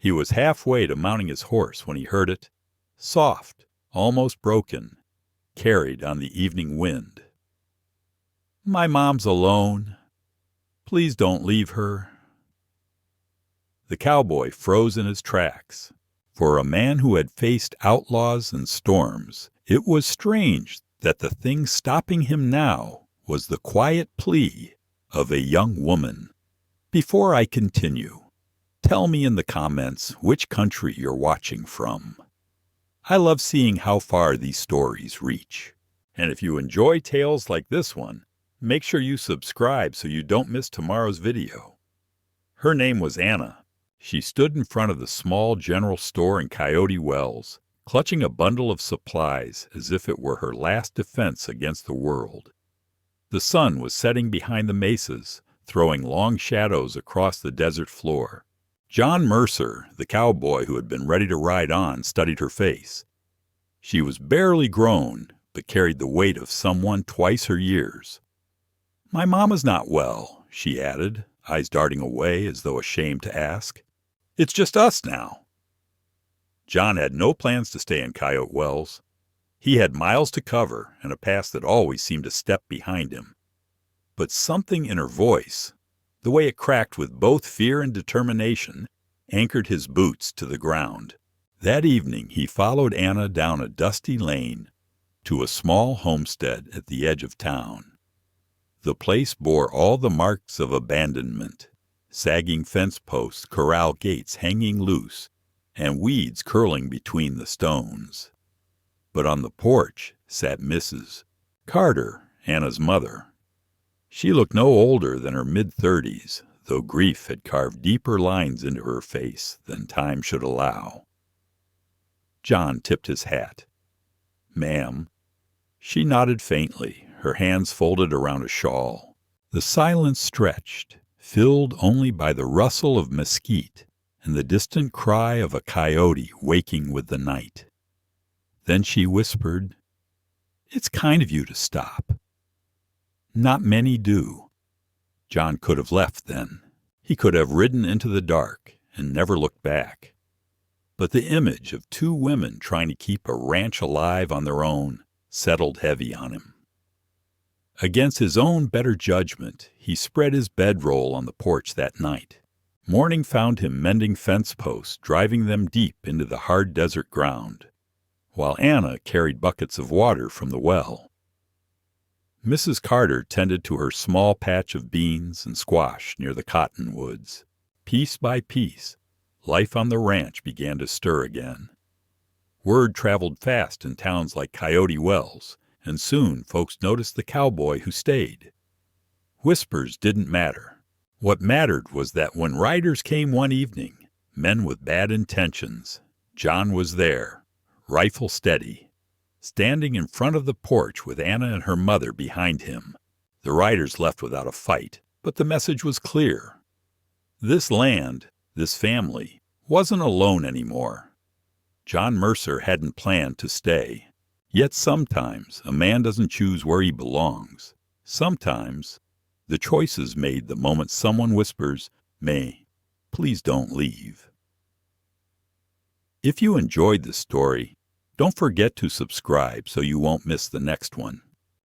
He was halfway to mounting his horse when he heard it, soft, almost broken, carried on the evening wind. "My mom's alone. Please don't leave her." The cowboy froze in his tracks. For a man who had faced outlaws and storms, it was strange that the thing stopping him now was the quiet plea of a young woman. Before I continue, tell me in the comments which country you're watching from. I love seeing how far these stories reach. And if you enjoy tales like this one, make sure you subscribe so you don't miss tomorrow's video. Her name was Anna. She stood in front of the small general store in Coyote Wells, clutching a bundle of supplies as if it were her last defense against the world. The sun was setting behind the mesas, throwing long shadows across the desert floor. John Mercer, the cowboy who had been ready to ride on, studied her face. She was barely grown, but carried the weight of someone twice her years. "My mama's not well," she added, eyes darting away as though ashamed to ask. "It's just us now." John had no plans to stay in Coyote Wells. He had miles to cover and a past that always seemed a step behind him. But something in her voice, the way it cracked with both fear and determination, anchored his boots to the ground. That evening he followed Anna down a dusty lane to a small homestead at the edge of town. The place bore all the marks of abandonment, sagging fence posts, corral gates hanging loose, and weeds curling between the stones. But on the porch sat Mrs. Carter, Anna's mother. She looked no older than her mid-30s, though grief had carved deeper lines into her face than time should allow. John tipped his hat. "Ma'am." She nodded faintly, her hands folded around a shawl. The silence stretched, filled only by the rustle of mesquite and the distant cry of a coyote waking with the night. Then she whispered, "It's kind of you to stop." "Not many do." John could have left then. He could have ridden into the dark and never looked back. But the image of two women trying to keep a ranch alive on their own settled heavy on him. Against his own better judgment, he spread his bedroll on the porch that night. Morning found him mending fence posts, driving them deep into the hard desert ground, while Anna carried buckets of water from the well. Mrs. Carter tended to her small patch of beans and squash near the cottonwoods. Piece by piece, life on the ranch began to stir again. Word traveled fast in towns like Coyote Wells, and soon folks noticed the cowboy who stayed. Whispers didn't matter. What mattered was that when riders came one evening, men with bad intentions, John was there, rifle steady, standing in front of the porch with Anna and her mother behind him. The riders left without a fight, but the message was clear. This land, this family, wasn't alone anymore. John Mercer hadn't planned to stay. Yet sometimes a man doesn't choose where he belongs. Sometimes the choice is made the moment someone whispers, "May, please don't leave." If you enjoyed this story, don't forget to subscribe so you won't miss the next one.